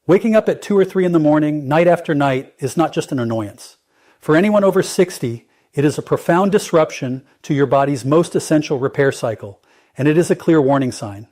Waking up at 2 or 3 in the morning, night after night, is not just an annoyance. For anyone over 60, it is a profound disruption to your body's most essential repair cycle, and it is a clear warning sign.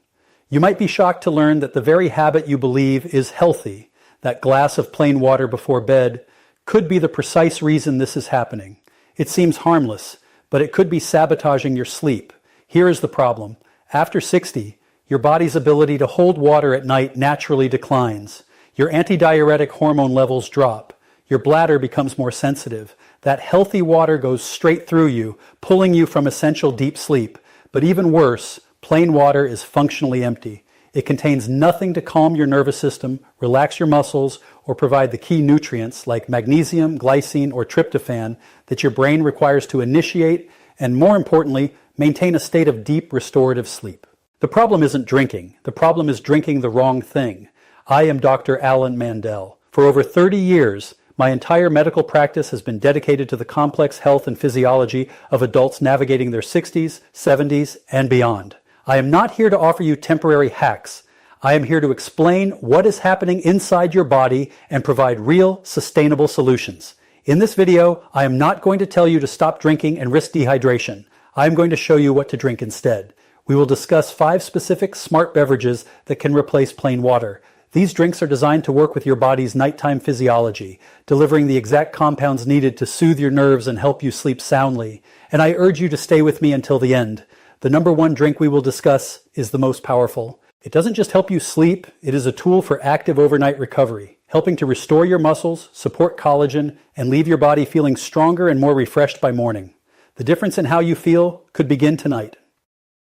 You might be shocked to learn that the very habit you believe is healthy, that glass of plain water before bed, could be the precise reason this is happening. It seems harmless, but it could be sabotaging your sleep. Here is the problem. After 60, your body's ability to hold water at night naturally declines. Your antidiuretic hormone levels drop. Your bladder becomes more sensitive. That healthy water goes straight through you, pulling you from essential deep sleep. But even worse, plain water is functionally empty. It contains nothing to calm your nervous system, relax your muscles, or provide the key nutrients like magnesium, glycine, or tryptophan that your brain requires to initiate and, more importantly, maintain a state of deep restorative sleep. The problem isn't drinking. The problem is drinking the wrong thing. I am Dr. Alan Mandell. For over 30 years, my entire medical practice has been dedicated to the complex health and physiology of adults navigating their 60s, 70s, and beyond. I am not here to offer you temporary hacks. I am here to explain what is happening inside your body and provide real, sustainable solutions. In this video, I am not going to tell you to stop drinking and risk dehydration. I am going to show you what to drink instead. We will discuss 5 specific smart beverages that can replace plain water. These drinks are designed to work with your body's nighttime physiology, delivering the exact compounds needed to soothe your nerves and help you sleep soundly. And I urge you to stay with me until the end. The number 1 drink we will discuss is the most powerful. It doesn't just help you sleep, it is a tool for active overnight recovery, helping to restore your muscles, support collagen, and leave your body feeling stronger and more refreshed by morning. The difference in how you feel could begin tonight.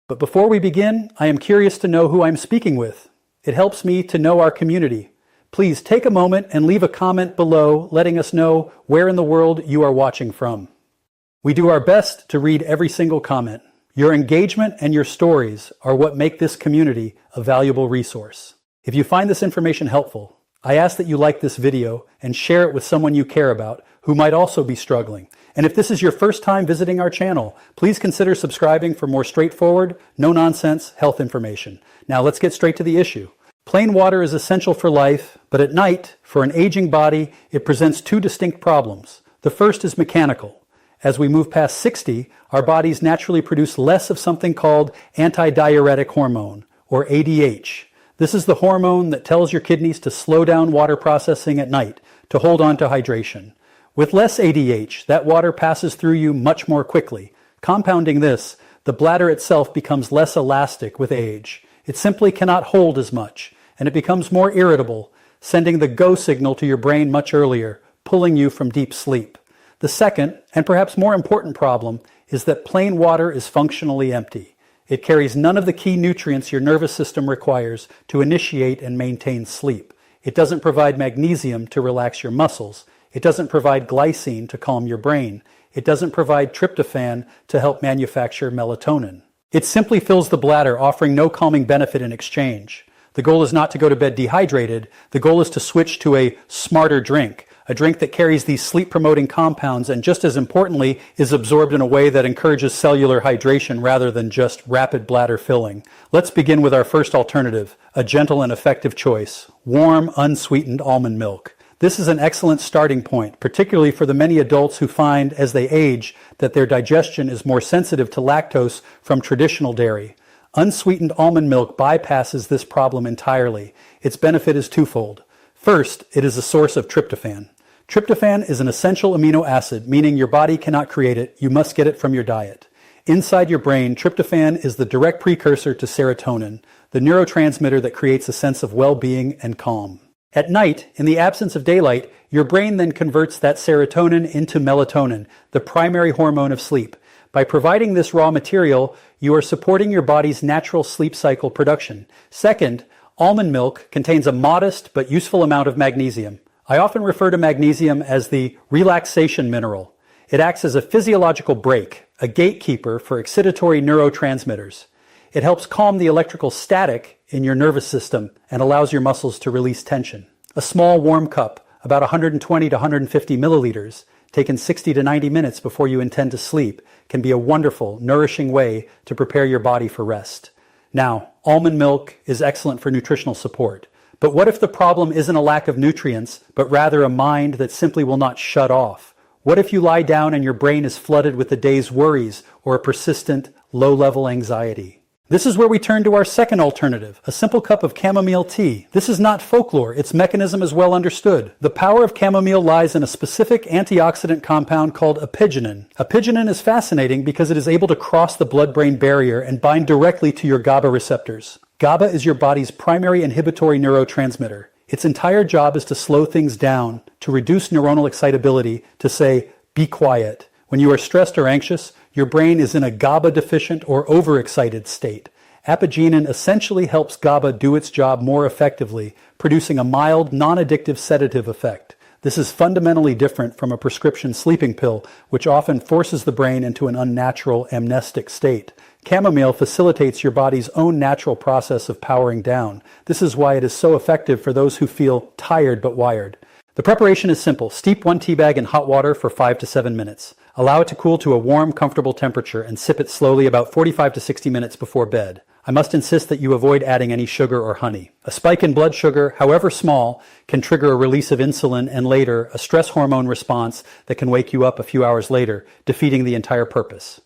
But before we begin, I am curious to know who I'm speaking with. It helps me to know our community. Please take a moment and leave a comment below letting us know where in the world you are watching from. We do our best to read every single comment. Your engagement and your stories are what make this community a valuable resource. If you find this information helpful, I ask that you like this video and share it with someone you care about who might also be struggling. And if this is your first time visiting our channel, please consider subscribing for more straightforward, no-nonsense health information. Now let's get straight to the issue. Plain water is essential for life, but at night, for an aging body, it presents 2 distinct problems. The first is mechanical. As we move past 60, our bodies naturally produce less of something called antidiuretic hormone, or ADH. This is the hormone that tells your kidneys to slow down water processing at night, to hold on to hydration. With less ADH, that water passes through you much more quickly. Compounding this, the bladder itself becomes less elastic with age. It simply cannot hold as much, and it becomes more irritable, sending the go signal to your brain much earlier, pulling you from deep sleep. The second, and perhaps more important problem, is that plain water is functionally empty. It carries none of the key nutrients your nervous system requires to initiate and maintain sleep. It doesn't provide magnesium to relax your muscles. It doesn't provide glycine to calm your brain. It doesn't provide tryptophan to help manufacture melatonin. It simply fills the bladder, offering no calming benefit in exchange. The goal is not to go to bed dehydrated. The goal is to switch to a smarter drink, a drink that carries these sleep-promoting compounds and, just as importantly, is absorbed in a way that encourages cellular hydration rather than just rapid bladder filling. Let's begin with our first alternative, a gentle and effective choice: warm, unsweetened almond milk. This is an excellent starting point, particularly for the many adults who find, as they age, that their digestion is more sensitive to lactose from traditional dairy. Unsweetened almond milk bypasses this problem entirely. Its benefit is twofold. First, it is a source of tryptophan. Tryptophan is an essential amino acid, meaning your body cannot create it. You must get it from your diet. Inside your brain, tryptophan is the direct precursor to serotonin, the neurotransmitter that creates a sense of well-being and calm. At night, in the absence of daylight, your brain then converts that serotonin into melatonin, the primary hormone of sleep. By providing this raw material, you are supporting your body's natural sleep cycle production. Second, almond milk contains a modest but useful amount of magnesium. I often refer to magnesium as the relaxation mineral. It acts as a physiological brake, a gatekeeper for excitatory neurotransmitters. It helps calm the electrical static in your nervous system and allows your muscles to release tension. A small warm cup, about 120 to 150 milliliters, taken 60 to 90 minutes before you intend to sleep, can be a wonderful, nourishing way to prepare your body for rest. Now, almond milk is excellent for nutritional support, But what if the problem isn't a lack of nutrients, but rather a mind that simply will not shut off? What if you lie down and your brain is flooded with the day's worries or a persistent, low-level anxiety? This is where we turn to our second alternative, a simple cup of chamomile tea. This is not folklore. Its mechanism is well understood. The power of chamomile lies in a specific antioxidant compound called apigenin. Apigenin is fascinating because it is able to cross the blood-brain barrier and bind directly to your GABA receptors. GABA is your body's primary inhibitory neurotransmitter. Its entire job is to slow things down, to reduce neuronal excitability, to say, be quiet. When you are stressed or anxious, your brain is in a GABA deficient or overexcited state. Apigenin essentially helps GABA do its job more effectively, producing a mild, non-addictive sedative effect. This is fundamentally different from a prescription sleeping pill, which often forces the brain into an unnatural amnestic state. Chamomile facilitates your body's own natural process of powering down. This is why it is so effective for those who feel tired but wired. The preparation is simple. Steep 1 tea bag in hot water for 5 to 7 minutes. Allow it to cool to a warm, comfortable temperature and sip it slowly about 45 to 60 minutes before bed. I must insist that you avoid adding any sugar or honey. A spike in blood sugar, however small, can trigger a release of insulin and later a stress hormone response that can wake you up a few hours later, defeating the entire purpose.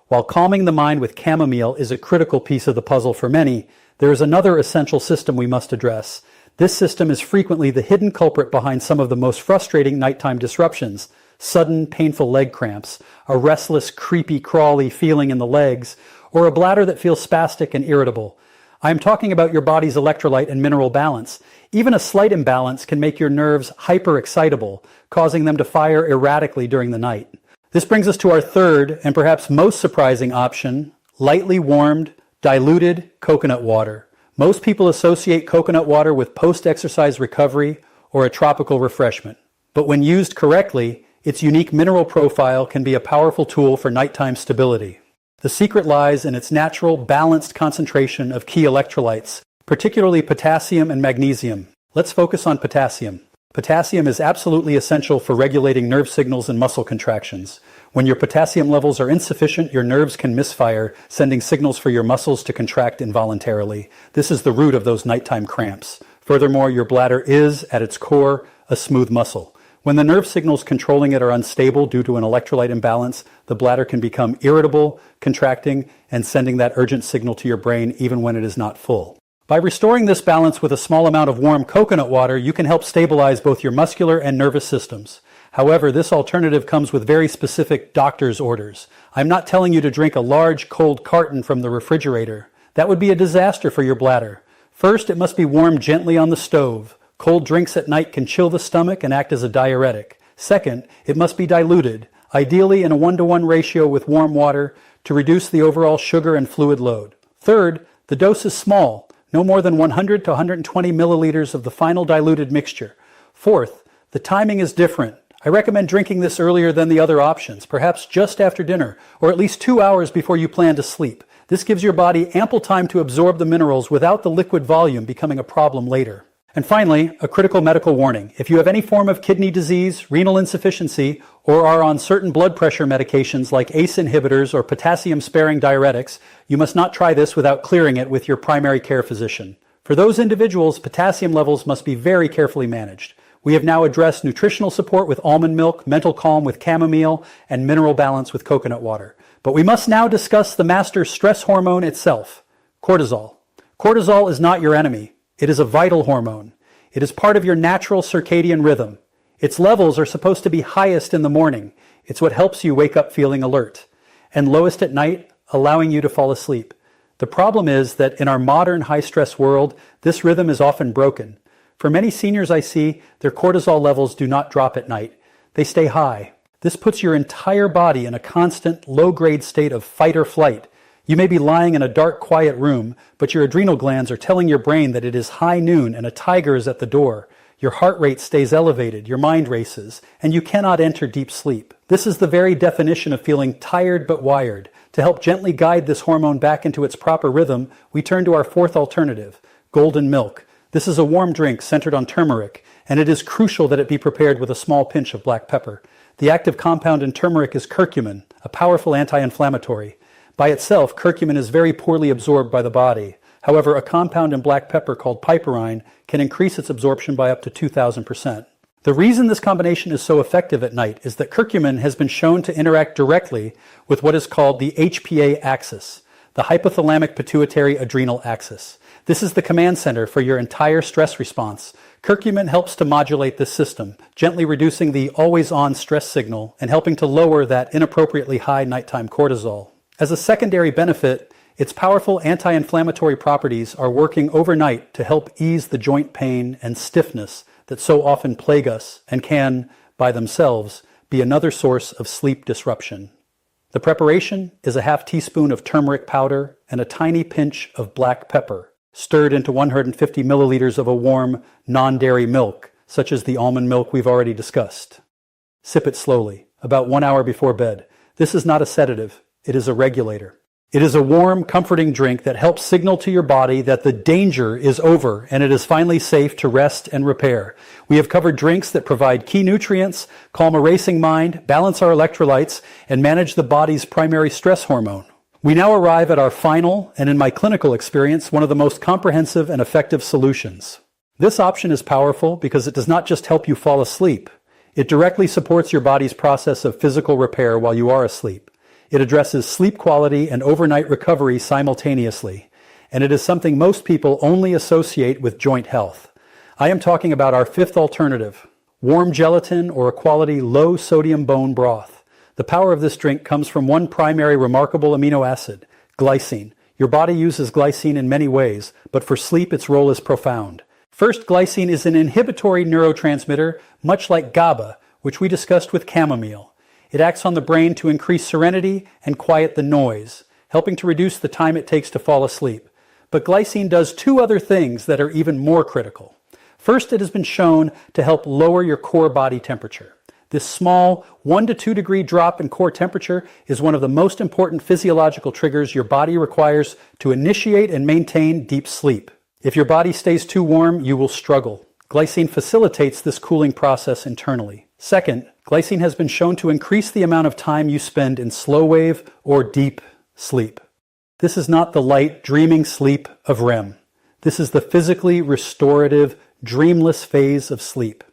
While calming the mind with chamomile is a critical piece of the puzzle for many, there is another essential system we must address. This system is frequently the hidden culprit behind some of the most frustrating nighttime disruptions. Sudden, painful leg cramps, a restless, creepy, crawly feeling in the legs, or a bladder that feels spastic and irritable. I am talking about your body's electrolyte and mineral balance. Even a slight imbalance can make your nerves hyper-excitable, causing them to fire erratically during the night. This brings us to our third, and perhaps most surprising option, lightly warmed, diluted coconut water. Most people associate coconut water with post-exercise recovery or a tropical refreshment. But when used correctly, its unique mineral profile can be a powerful tool for nighttime stability. The secret lies in its natural, balanced concentration of key electrolytes, particularly potassium and magnesium. Let's focus on potassium. Potassium is absolutely essential for regulating nerve signals and muscle contractions. When your potassium levels are insufficient, your nerves can misfire, sending signals for your muscles to contract involuntarily. This is the root of those nighttime cramps. Furthermore, your bladder is, at its core, a smooth muscle. When the nerve signals controlling it are unstable due to an electrolyte imbalance, the bladder can become irritable, contracting, and sending that urgent signal to your brain even when it is not full. By restoring this balance with a small amount of warm coconut water, you can help stabilize both your muscular and nervous systems. However, this alternative comes with very specific doctor's orders. I'm not telling you to drink a large cold carton from the refrigerator. That would be a disaster for your bladder. First, it must be warmed gently on the stove. Cold drinks at night can chill the stomach and act as a diuretic. Second, it must be diluted, ideally in a 1-to-1 ratio with warm water to reduce the overall sugar and fluid load. Third, the dose is small, no more than 100 to 120 milliliters of the final diluted mixture. Fourth, the timing is different. I recommend drinking this earlier than the other options, perhaps just after dinner, or at least 2 hours before you plan to sleep. This gives your body ample time to absorb the minerals without the liquid volume becoming a problem later. And finally, a critical medical warning. If you have any form of kidney disease, renal insufficiency, or are on certain blood pressure medications like ACE inhibitors or potassium-sparing diuretics, you must not try this without clearing it with your primary care physician. For those individuals, potassium levels must be very carefully managed. We have now addressed nutritional support with almond milk, mental calm with chamomile, and mineral balance with coconut water. But we must now discuss the master stress hormone itself, cortisol. Cortisol is not your enemy. It is a vital hormone. It is part of your natural circadian rhythm. Its levels are supposed to be highest in the morning. It's what helps you wake up feeling alert, and lowest at night, allowing you to fall asleep. The problem is that in our modern high-stress world, this rhythm is often broken. For many seniors I see, their cortisol levels do not drop at night. They stay high. This puts your entire body in a constant, low-grade state of fight or flight. You may be lying in a dark, quiet room, but your adrenal glands are telling your brain that it is high noon and a tiger is at the door. Your heart rate stays elevated, your mind races, and you cannot enter deep sleep. This is the very definition of feeling tired but wired. To help gently guide this hormone back into its proper rhythm, we turn to our fourth alternative, golden milk. This is a warm drink centered on turmeric, and it is crucial that it be prepared with a small pinch of black pepper. The active compound in turmeric is curcumin, a powerful anti-inflammatory. By itself, curcumin is very poorly absorbed by the body. However, a compound in black pepper called piperine can increase its absorption by up to 2,000%. The reason this combination is so effective at night is that curcumin has been shown to interact directly with what is called the HPA axis, the hypothalamic pituitary adrenal axis. This is the command center for your entire stress response. Curcumin helps to modulate this system, gently reducing the always-on stress signal and helping to lower that inappropriately high nighttime cortisol. As a secondary benefit, its powerful anti-inflammatory properties are working overnight to help ease the joint pain and stiffness that so often plague us and can, by themselves, be another source of sleep disruption. The preparation is a half teaspoon of turmeric powder and a tiny pinch of black pepper, stirred into 150 milliliters of a warm, non-dairy milk, such as the almond milk we've already discussed. Sip it slowly, about 1 hour before bed. This is not a sedative, it is a regulator. It is a warm, comforting drink that helps signal to your body that the danger is over and it is finally safe to rest and repair. We have covered drinks that provide key nutrients, calm a racing mind, balance our electrolytes, and manage the body's primary stress hormone. We now arrive at our final, and in my clinical experience, one of the most comprehensive and effective solutions. This option is powerful because it does not just help you fall asleep. It directly supports your body's process of physical repair while you are asleep. It addresses sleep quality and overnight recovery simultaneously, and it is something most people only associate with joint health. I am talking about our fifth alternative, warm gelatin or a quality low-sodium bone broth. The power of this drink comes from one primary remarkable amino acid, glycine. Your body uses glycine in many ways, but for sleep its role is profound. First, glycine is an inhibitory neurotransmitter, much like GABA, which we discussed with chamomile. It acts on the brain to increase serenity and quiet the noise, helping to reduce the time it takes to fall asleep. But glycine does two other things that are even more critical. First, it has been shown to help lower your core body temperature. This small 1 to 2 degree drop in core temperature is one of the most important physiological triggers your body requires to initiate and maintain deep sleep. If your body stays too warm, you will struggle. Glycine facilitates this cooling process internally. Second, glycine has been shown to increase the amount of time you spend in slow wave or deep sleep. This is not the light, dreaming sleep of REM. This is the physically restorative, dreamless phase of sleep.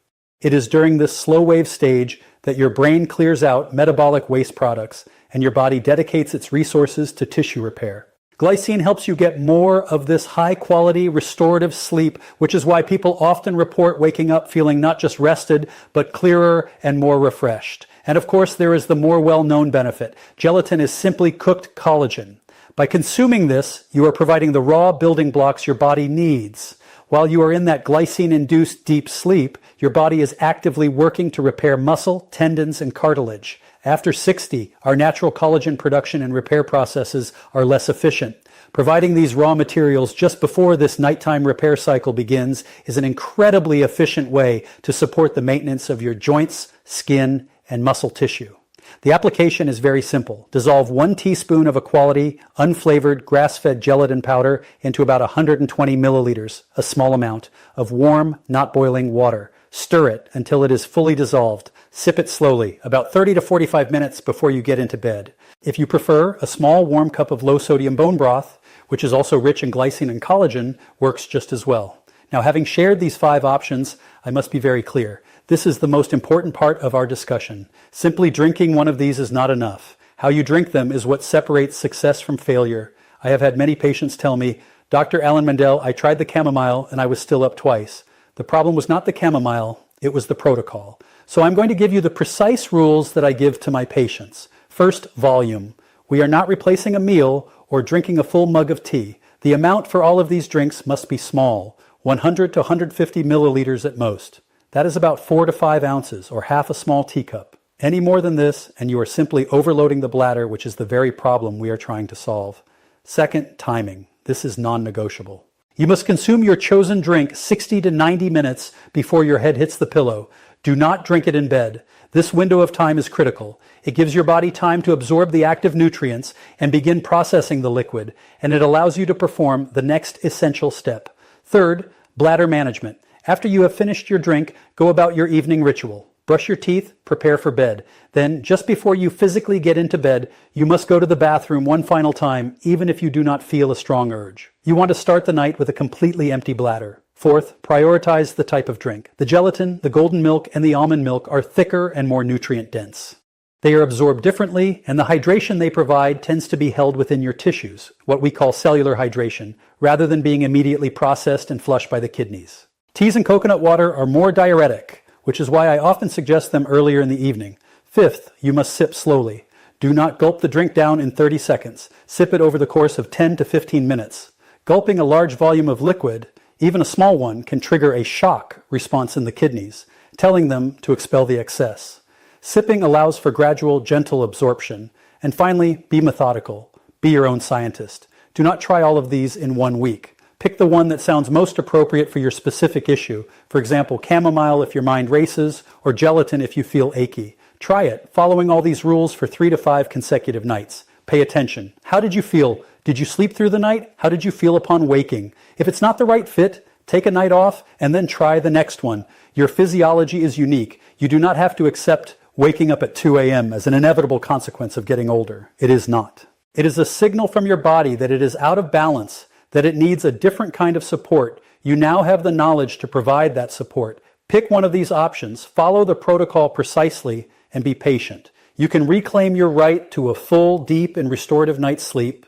It is during this slow wave stage that your brain clears out metabolic waste products and your body dedicates its resources to tissue repair. Glycine helps you get more of this high-quality restorative sleep, which is why people often report waking up feeling not just rested, but clearer and more refreshed. And of course, there is the more well-known benefit. Gelatin is simply cooked collagen. By consuming this, you are providing the raw building blocks your body needs. While you are in that glycine-induced deep sleep, your body is actively working to repair muscle, tendons, and cartilage. After 60, our natural collagen production and repair processes are less efficient. Providing these raw materials just before this nighttime repair cycle begins is an incredibly efficient way to support the maintenance of your joints, skin, and muscle tissue. The application is very simple. Dissolve 1 teaspoon of a quality, unflavored, grass-fed gelatin powder into about 120 milliliters, a small amount, of warm, not boiling water. Stir it until it is fully dissolved. Sip it slowly, about 30 to 45 minutes before you get into bed. If you prefer, a small warm cup of low-sodium bone broth, which is also rich in glycine and collagen, works just as well. Now, having shared these 5 options, I must be very clear. This is the most important part of our discussion. Simply drinking one of these is not enough. How you drink them is what separates success from failure. I have had many patients tell me, Dr. Alan Mandell, I tried the chamomile and I was still up twice. The problem was not the chamomile, it was the protocol. So I'm going to give you the precise rules that I give to my patients. First, volume. We are not replacing a meal or drinking a full mug of tea. The amount for all of these drinks must be small, 100 to 150 milliliters at most. That is about 4 to 5 ounces, or half a small teacup. Any more than this, and you are simply overloading the bladder, which is the very problem we are trying to solve. Second, timing. This is non-negotiable. You must consume your chosen drink 60 to 90 minutes before your head hits the pillow. Do not drink it in bed. This window of time is critical. It gives your body time to absorb the active nutrients and begin processing the liquid, and it allows you to perform the next essential step. Third, bladder management. After you have finished your drink, go about your evening ritual. Brush your teeth, prepare for bed. Then, just before you physically get into bed, you must go to the bathroom one final time, even if you do not feel a strong urge. You want to start the night with a completely empty bladder. Fourth, prioritize the type of drink. The gelatin, the golden milk, and the almond milk are thicker and more nutrient dense. They are absorbed differently, and the hydration they provide tends to be held within your tissues, what we call cellular hydration, rather than being immediately processed and flushed by the kidneys. Teas and coconut water are more diuretic, which is why I often suggest them earlier in the evening. Fifth, you must sip slowly. Do not gulp the drink down in 30 seconds. Sip it over the course of 10 to 15 minutes. Gulping a large volume of liquid, even a small one, can trigger a shock response in the kidneys, telling them to expel the excess. Sipping allows for gradual, gentle absorption. And finally, be methodical. Be your own scientist. Do not try all of these in 1 week. Pick the one that sounds most appropriate for your specific issue. For example, chamomile if your mind races, or gelatin if you feel achy. Try it, following all these rules for 3 to 5 consecutive nights. Pay attention. How did you feel? Did you sleep through the night? How did you feel upon waking? If it's not the right fit, take a night off and then try the next one. Your physiology is unique. You do not have to accept waking up at 2 a.m. as an inevitable consequence of getting older. It is not. It is a signal from your body that it is out of balance, that it needs a different kind of support. You now have the knowledge to provide that support. Pick one of these options, follow the protocol precisely, and be patient. You can reclaim your right to a full, deep, and restorative night's sleep